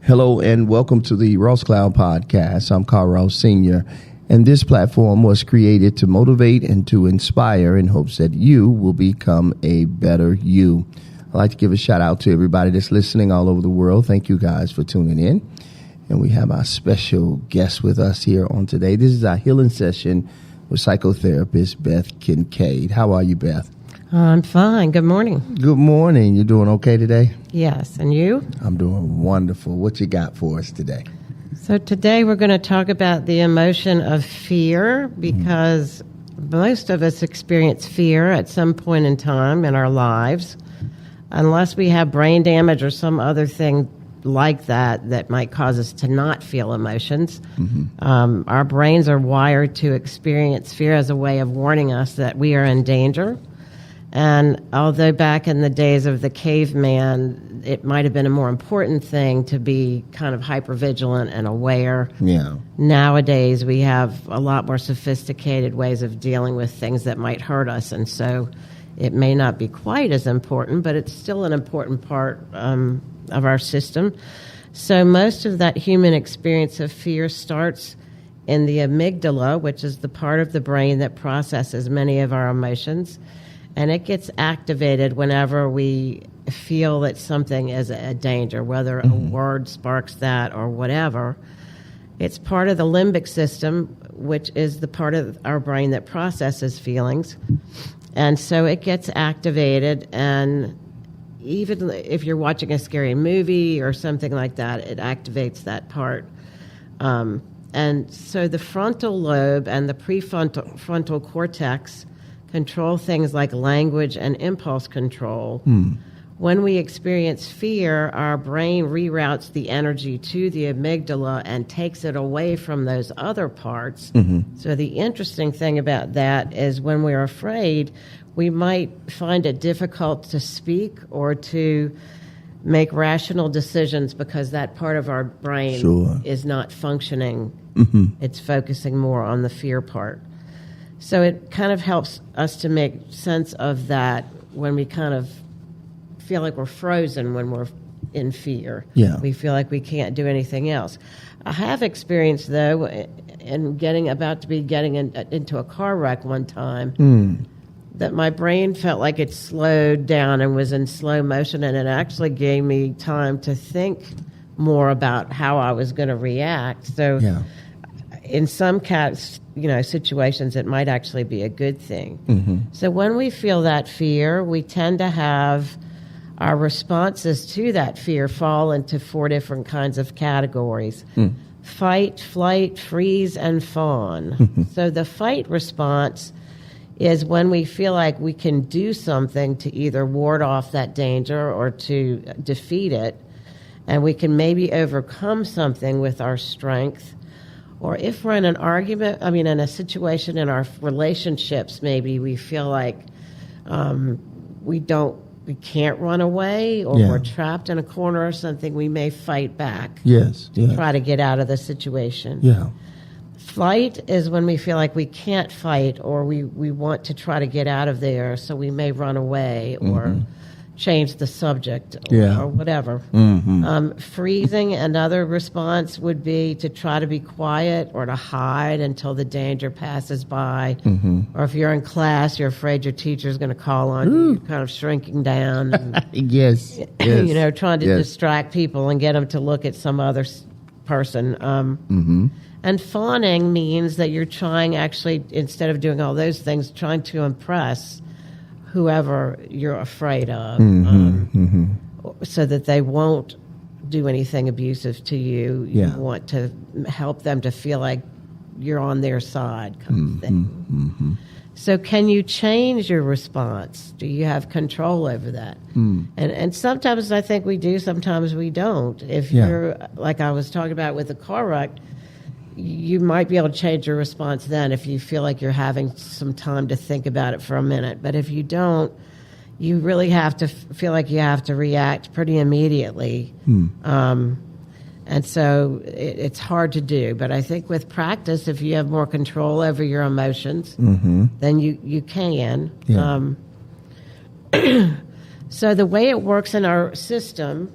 Hello and welcome to the Ross Cloud Podcast. I'm Carl Ross Sr., and this platform was created to motivate and to inspire in hopes that you will become a better you. I'd like to give a shout out to everybody that's listening all over the world. Thank you guys for tuning in. And we have our special guest with us here on today. This is our healing session with psychotherapist Beth Kincaid. How are you, Beth? I'm fine. Good morning. Good morning. You doing okay today? Yes. And you? I'm doing wonderful. What you got for us today? So today we're going to talk about the emotion of fear because most of us experience fear at some point in time in our lives, unless we have brain damage or some other thing like that might cause us to not feel emotions. Our brains are wired to experience fear as a way of warning us that we are in danger. And although back in the days of the caveman, it might have been a more important thing to be kind of hypervigilant and aware. Yeah. Nowadays, we have a lot more sophisticated ways of dealing with things that might hurt us. And so it may not be quite as important, but it's still an important part of our system. So most of that human experience of fear starts in the amygdala, which is the part of the brain that processes many of our emotions. And it gets activated whenever we feel that something is a danger, whether a word sparks that or whatever. It's part of the limbic system, which is the part of our brain that processes feelings. And so it gets activated, and even if you're watching a scary movie or something like that, it activates that part. And so the frontal lobe and the prefrontal cortex control things like language and impulse control. When we experience fear, our brain reroutes the energy to the amygdala and takes it away from those other parts. So the interesting thing about that is when we're afraid, we might find it difficult to speak or to make rational decisions because that part of our brain is not functioning. It's focusing more on the fear part. So it kind of helps us to make sense of that when we kind of feel like we're frozen when we're in fear. Yeah. We feel like we can't do anything else. I have experienced, though, in getting into a car wreck one time, that my brain felt like it slowed down and was in slow motion, and it actually gave me time to think more about how I was going to react. So in some situations, it might actually be a good thing. So when we feel that fear, we tend to have our responses to that fear fall into 4 different kinds of categories. Fight, flight, freeze, and fawn. So the fight response is when we feel like we can do something to either ward off that danger or to defeat it, and we can maybe overcome something with our strength. Or if we're in an argument, in a situation in our relationships, maybe we feel like we can't run away, or we're trapped in a corner or something, we may fight back. Try to get out of the situation. Flight is when we feel like we can't fight, or we want to try to get out of there, so we may run away or change the subject or whatever. Freezing, another response would be to try to be quiet or to hide until the danger passes by. Or if you're in class, you're afraid your teacher's going to call on you, you're kind of shrinking down. And, trying to distract people and get them to look at some other person. And fawning means that you're trying, actually, instead of doing all those things, trying to impress whoever you're afraid of, so that they won't do anything abusive to you. You want to help them to feel like you're on their side, kind of thing. So can you change your response? Do you have control over that? And sometimes I think we do, sometimes we don't. If you're, like I was talking about with the car wreck, you might be able to change your response then if you feel like you're having some time to think about it for a minute. But if you don't, you really have to feel like you have to react pretty immediately. And so it's hard to do. But I think with practice, if you have more control over your emotions, then you can. So the way it works in our system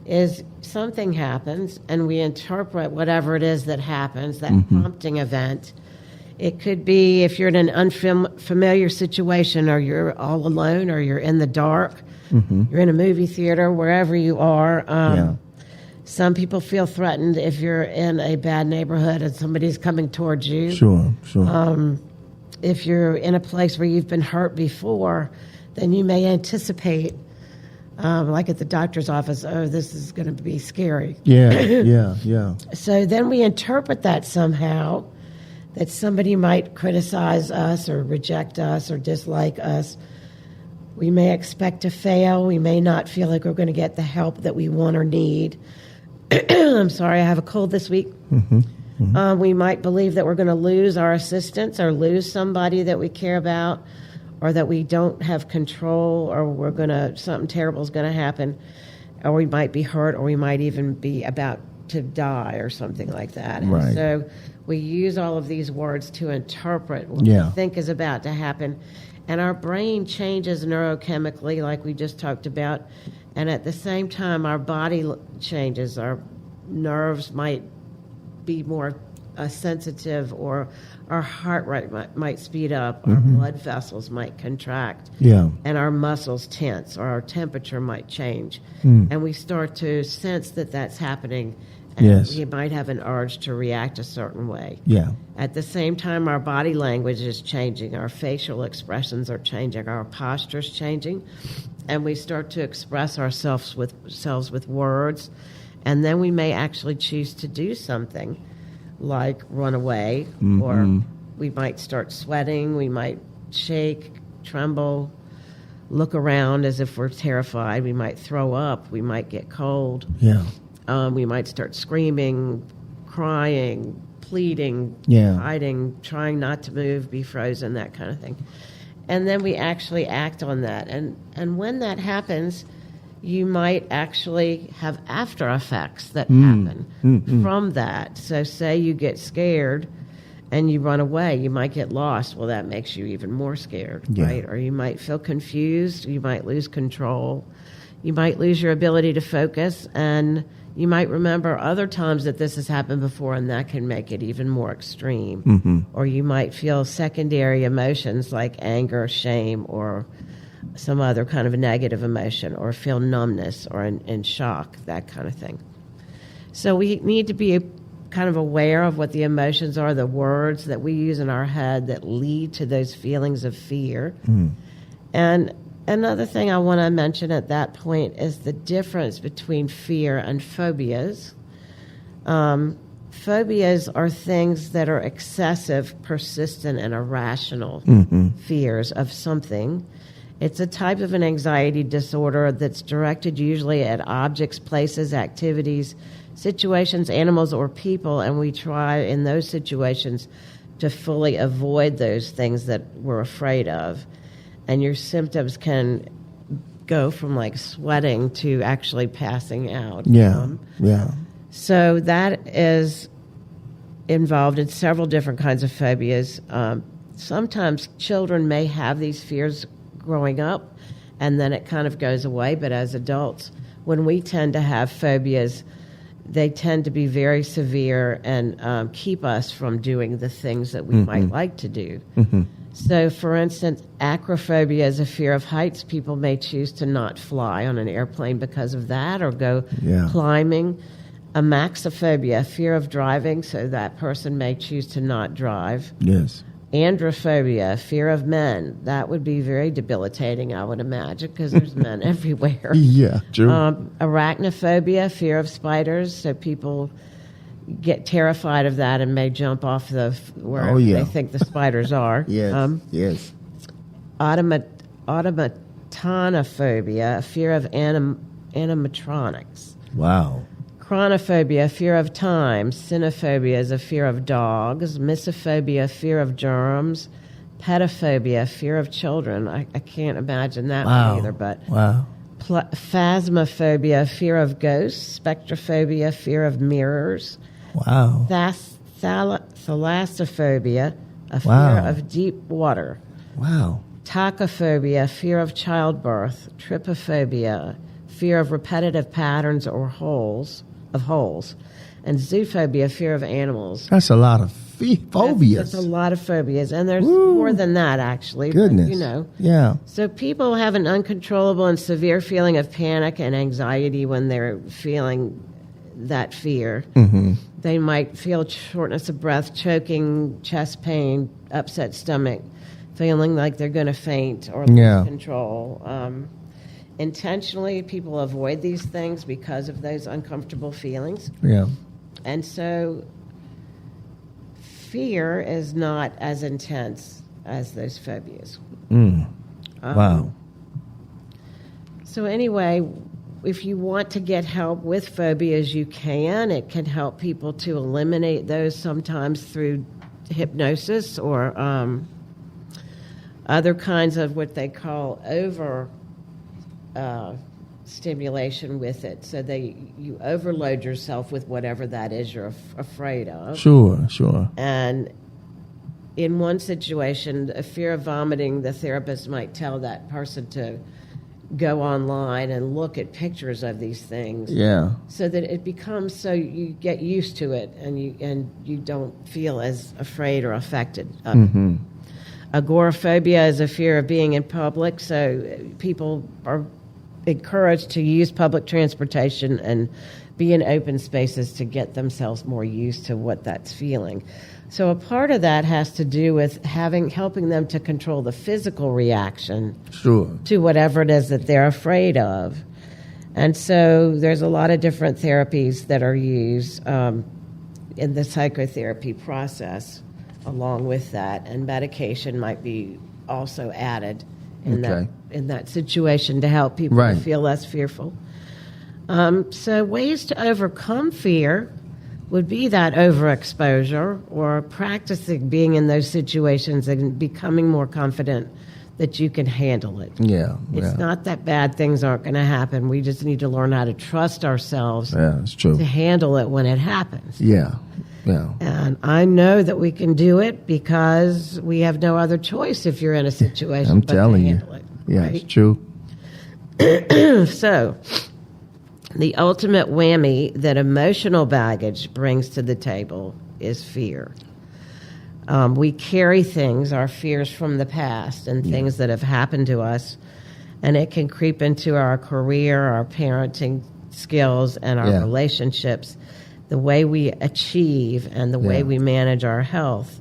is something happens and we interpret whatever it is that happens, that prompting event. It could be if you're in an unfamiliar situation, or you're all alone, or you're in the dark, you're in a movie theater, wherever you are. Some people feel threatened if you're in a bad neighborhood and somebody's coming towards you. Sure. If you're in a place where you've been hurt before, then you may anticipate, like at the doctor's office, this is going to be scary. Yeah. So then we interpret that somehow, that somebody might criticize us or reject us or dislike us. We may expect to fail. We may not feel like we're going to get the help that we want or need. I'm sorry, I have a cold this week. We might believe that we're going to lose our assistance or lose somebody that we care about, or that we don't have control, or something terrible is going to happen, or we might be hurt, or we might even be about to die or something like that. Right. And so we use all of these words to interpret what we think is about to happen. And our brain changes neurochemically, like we just talked about. And at the same time, our body changes. Our nerves might be more sensitive, or our heart rate might speed up, our blood vessels might contract, and our muscles tense, or our temperature might change. And we start to sense that that's happening, and we might have an urge to react a certain way. At the same time, our body language is changing, our facial expressions are changing, our posture's changing, and we start to express ourselves with words, and then we may actually choose to do something like run away, or we might start sweating, we might shake, tremble, look around as if we're terrified, we might throw up, we might get cold, we might start screaming, crying, pleading, hiding, trying not to move, be frozen, that kind of thing. And then we actually act on that. And when that happens, you might actually have after effects that happen from that. So say you get scared and you run away, you might get lost. Well, that makes you even more scared, right? Or you might feel confused, you might lose control, you might lose your ability to focus, and you might remember other times that this has happened before, and that can make it even more extreme. Or you might feel secondary emotions like anger, shame, or some other kind of a negative emotion, or feel numbness or in shock, that kind of thing. So we need to be kind of aware of what the emotions are, the words that we use in our head that lead to those feelings of fear. And another thing I want to mention at that point is the difference between fear and phobias. Phobias are things that are excessive, persistent, and irrational fears of something. It's a type of an anxiety disorder that's directed usually at objects, places, activities, situations, animals, or people, and we try in those situations to fully avoid those things that we're afraid of. And your symptoms can go from like sweating to actually passing out. So that is involved in several different kinds of phobias. Sometimes children may have these fears growing up, and then it kind of goes away. But as adults, when we tend to have phobias, they tend to be very severe and keep us from doing the things that we might like to do. So, for instance, acrophobia is a fear of heights. People may choose to not fly on an airplane because of that, or go climbing. Amaxophobia, a fear of driving, so that person may choose to not drive. Androphobia, fear of men. That would be very debilitating, I would imagine, because there's men everywhere. True. Arachnophobia, fear of spiders. So people get terrified of that and may jump off wherever they think the spiders are. Automatonophobia, a fear of animatronics. Chronophobia, fear of time. Cynophobia is a fear of dogs. Mysophobia, fear of germs. Pedophobia, fear of children. I can't imagine that one either. But phasmophobia, fear of ghosts. Spectrophobia, fear of mirrors. Thalassophobia, a fear of deep water. Tachyphobia, fear of childbirth. Trypophobia, fear of repetitive patterns or holes. And zoophobia, fear of animals. That's a lot of phobias. That's a lot of phobias. And there's more than that, actually. Goodness. But, Yeah. So people have an uncontrollable and severe feeling of panic and anxiety when they're feeling that fear. Mm-hmm. They might feel shortness of breath, choking, chest pain, upset stomach, feeling like they're going to faint or lose control. Intentionally, people avoid these things because of those uncomfortable feelings. Yeah. And so fear is not as intense as those phobias. Wow. So anyway, if you want to get help with phobias, you can. It can help people to eliminate those sometimes through hypnosis or other kinds of what they call stimulation with it. So you overload yourself with whatever that is you're afraid of. Sure. And in one situation, a fear of vomiting, the therapist might tell that person to go online and look at pictures of these things. Yeah. So that it becomes so you get used to it and you don't feel as afraid or affected of it. Agoraphobia is a fear of being in public, so people are encouraged to use public transportation and be in open spaces to get themselves more used to what that's feeling. So a part of that has to do with helping them to control the physical reaction to whatever it is that they're afraid of. And so there's a lot of different therapies that are used in the psychotherapy process along with that, and medication might be also added in that situation to help people to feel less fearful. So ways to overcome fear would be that overexposure or practicing being in those situations and becoming more confident that you can handle it. It's not that bad things aren't going to happen. We just need to learn how to trust ourselves it's true. to handle it when it happens. Yeah. And I know that we can do it because we have no other choice if you're in a situation I'm but telling to you. handle it. Yeah, right? it's true. So, the ultimate whammy that emotional baggage brings to the table is fear. We carry things, our fears from the past and things that have happened to us, and it can creep into our career, our parenting skills, and our relationships, the way we achieve and the way we manage our health.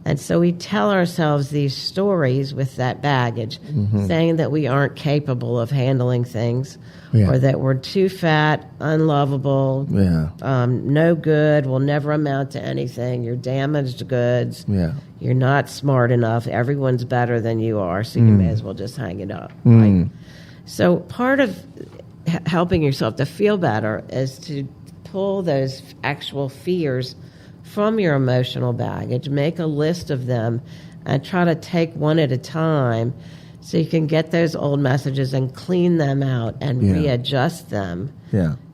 And so we tell ourselves these stories with that baggage, saying that we aren't capable of handling things or that we're too fat, unlovable, no good, will never amount to anything, you're damaged goods, you're not smart enough, everyone's better than you are, so you may as well just hang it up. Right? So part of helping yourself to feel better is to pull those actual fears from your emotional baggage, make a list of them, and try to take one at a time so you can get those old messages and clean them out and readjust them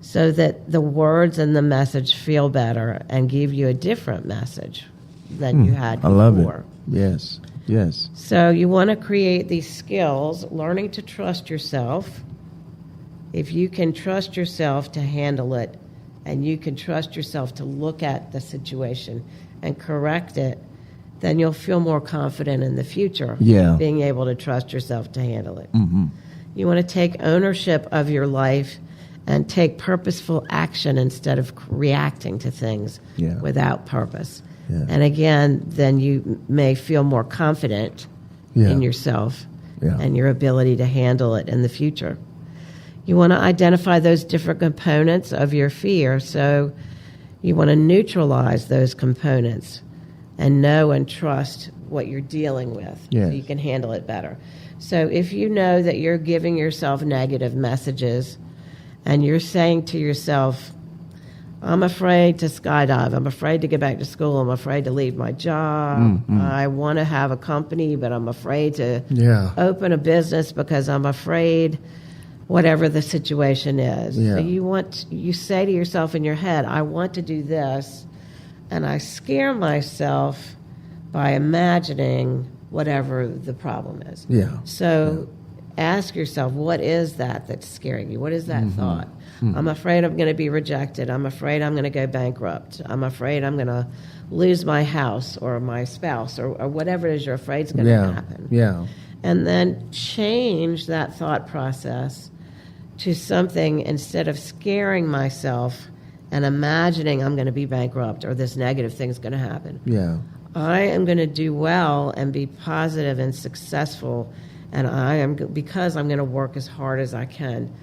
so that the words and the message feel better and give you a different message than you had before. I love it. Yes. So you want to create these skills, learning to trust yourself. If you can trust yourself to handle it, and you can trust yourself to look at the situation and correct it, then you'll feel more confident in the future, being able to trust yourself to handle it. You want to take ownership of your life and take purposeful action instead of reacting to things without purpose. And again, then you may feel more confident in yourself and your ability to handle it in the future. You want to identify those different components of your fear, so you want to neutralize those components and know and trust what you're dealing with so you can handle it better. So if you know that you're giving yourself negative messages and you're saying to yourself, I'm afraid to skydive, I'm afraid to get back to school, I'm afraid to leave my job, I want to have a company, but I'm afraid to open a business because I'm afraid whatever the situation is. So you say to yourself in your head, I want to do this, and I scare myself by imagining whatever the problem is. So ask yourself, what is that that's scaring you? What is that thought? I'm afraid I'm going to be rejected. I'm afraid I'm going to go bankrupt. I'm afraid I'm going to lose my house or my spouse or whatever it is you're afraid is going to happen. Yeah. And then change that thought process to something, instead of scaring myself and imagining I'm going to be bankrupt or this negative thing's going to happen. Yeah. I am going to do well and be positive and successful, and because I'm going to work as hard as I can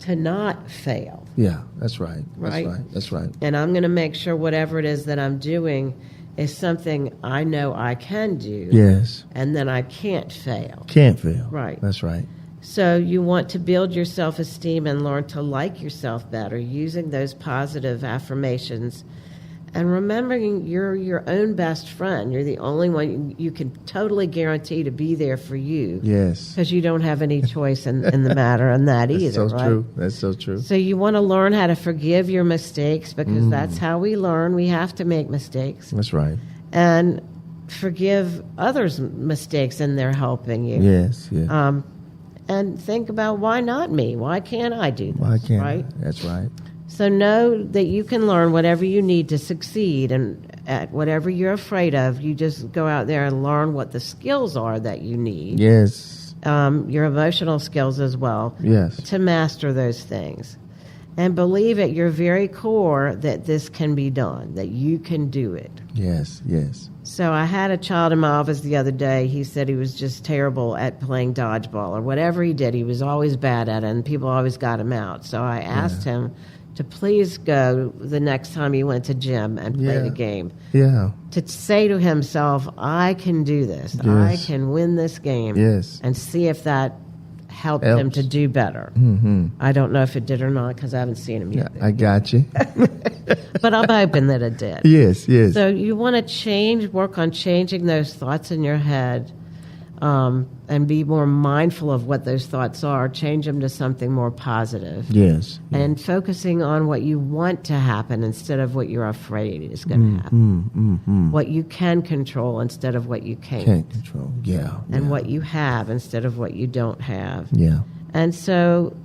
to not fail. Yeah, that's right. Right? That's right. And I'm going to make sure whatever it is that I'm doing is something I know I can do. Yes. And then I can't fail. Can't fail. Right. That's right. So you want to build your self-esteem and learn to like yourself better using those positive affirmations. And remembering you're your own best friend. You're the only one you can totally guarantee to be there for you. Yes. Because you don't have any choice in the matter on that That's either, so right? true. That's so true. So you want to learn how to forgive your mistakes, because that's how we learn. We have to make mistakes. That's right. And forgive others' mistakes in their helping you. Yes. Yeah. And think about, why not me? Why can't I do this? Why can't right? That's right. So know that you can learn whatever you need to succeed, and at whatever you're afraid of, you just go out there and learn what the skills are that you need. Yes. Your emotional skills as well. Yes. To master those things. And believe at your very core that this can be done, that you can do it. Yes. Yes. So I had a child in my office the other day. He said he was just terrible at playing dodgeball, or whatever he did. He was always bad at it, and people always got him out. So I asked him to please go the next time he went to gym and play the game. Yeah. To say to himself, I can do this. Yes. I can win this game. Yes. And see if that helped him to do better. Mm-hmm. I don't know if it did or not, because I haven't seen him yet. I got you. But I'm hoping that it did. Yes. Yes. So you want to work on changing those thoughts in your head, and be more mindful of what those thoughts are. Change them to something more positive. Yes. And focusing on what you want to happen instead of what you're afraid is going to happen. What you can control instead of what you can't. Can't control. Yeah. And what you have instead of what you don't have. Yeah. And so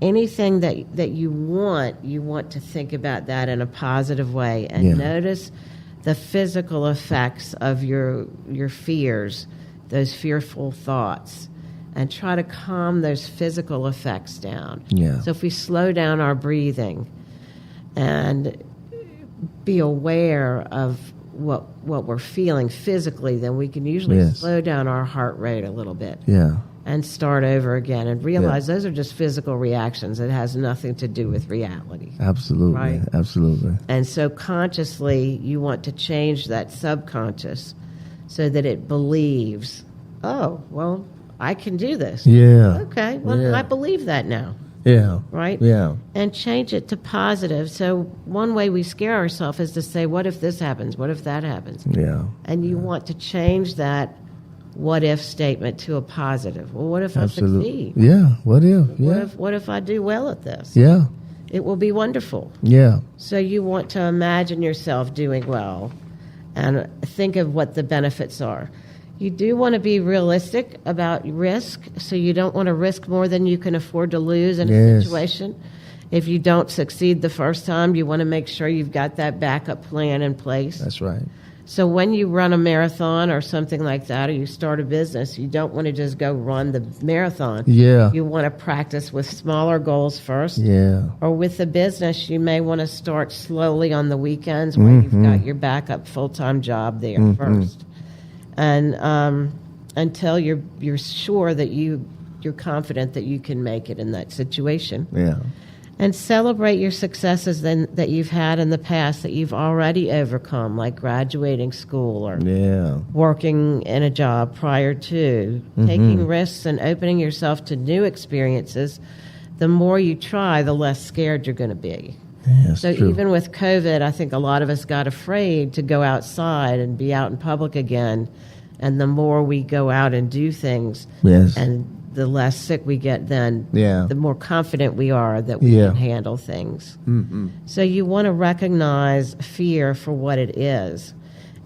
anything that you want to think about that in a positive way, and notice the physical effects of your fears, those fearful thoughts, and try to calm those physical effects down. Yeah. So if we slow down our breathing and be aware of what we're feeling physically, then we can usually slow down our heart rate a little bit. Yeah. And start over again, and realize those are just physical reactions. It has nothing to do with reality. Absolutely. Right? Absolutely. And so consciously, you want to change that subconscious so that it believes, oh, well, I can do this. Yeah. Okay, well, I believe that now. Yeah. Right? Yeah. And change it to positive. So one way we scare ourselves is to say, what if this happens? What if that happens? Yeah. And you want to change that what if statement to a positive. Well, what if I succeed? Yeah. What if? Yeah. What if I do well at this? Yeah. It will be wonderful. Yeah. So you want to imagine yourself doing well and think of what the benefits are. You do want to be realistic about risk, so you don't want to risk more than you can afford to lose in a situation. If you don't succeed the first time, you want to make sure you've got that backup plan in place. That's right. So when you run a marathon or something like that, or you start a business, you don't want to just go run the marathon. Yeah. You want to practice with smaller goals first. Yeah. Or with the business, you may want to start slowly on the weekends where you've got your backup full-time job there first. And until you're sure that you're confident that you can make it in that situation. Yeah. And celebrate your successes that you've had in the past that you've already overcome, like graduating school or working in a job prior to. Taking risks and opening yourself to new experiences. The more you try, the less scared you're going to be. Yeah, so true. Even with COVID, I think a lot of us got afraid to go outside and be out in public again. And the more we go out and do things, and the less sick we get then, the more confident we are that we can handle things. So you want to recognize fear for what it is.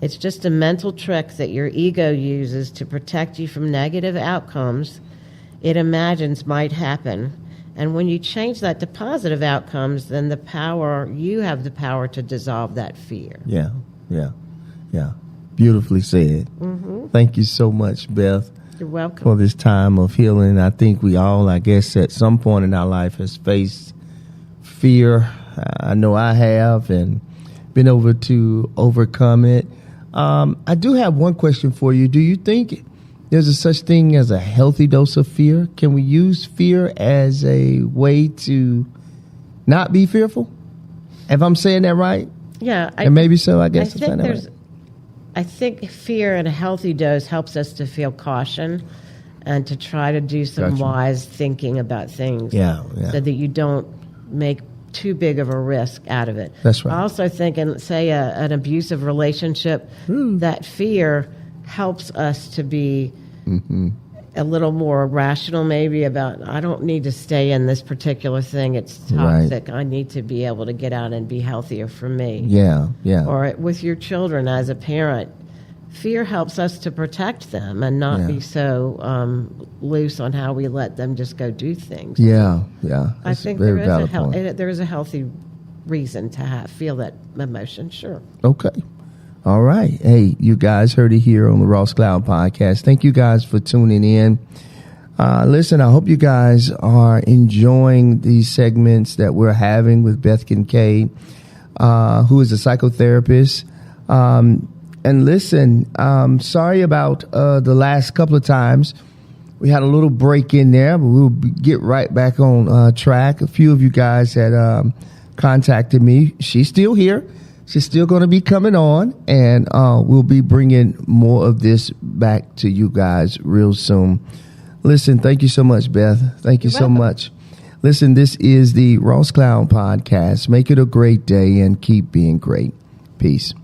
It's just a mental trick that your ego uses to protect you from negative outcomes. it imagines might happen. And when you change that to positive outcomes, then you have the power to dissolve that fear. Yeah. Beautifully said. Mm-hmm. Thank you so much, Beth. You're welcome. For this time of healing. I think we all, I guess, at some point in our life has faced fear. I know I have, and been able to overcome it. I do have one question for you. Do you think there's a such thing as a healthy dose of fear? Can we use fear as a way to not be fearful? If I'm saying that right? Yeah. And maybe so, I guess. I think fear in a healthy dose helps us to feel caution and to try to do some wise thinking about things. Yeah. So that you don't make too big of a risk out of it. That's right. I also think in, say, an abusive relationship, that fear helps us to be a little more rational maybe about, I don't need to stay in this particular thing. It's toxic. Right. I need to be able to get out and be healthier for me. Yeah. Or with your children as a parent, fear helps us to protect them and not be so loose on how we let them just go do things. Yeah. I think there is a healthy reason to feel that emotion, sure. Okay. All right. Hey, you guys heard it here on the Ross Cloud Podcast. Thank you guys for tuning in. Listen, I hope you guys are enjoying these segments that we're having with Beth Kincaid, who is a psychotherapist. And listen, sorry about the last couple of times. We had a little break in there, but we'll get right back on track. A few of you guys had contacted me. She's still here. She's still going to be coming on, and we'll be bringing more of this back to you guys real soon. Listen, thank you so much, Beth. Thank you so much. Listen, this is the Ross Cloud Podcast. Make it a great day and keep being great. Peace.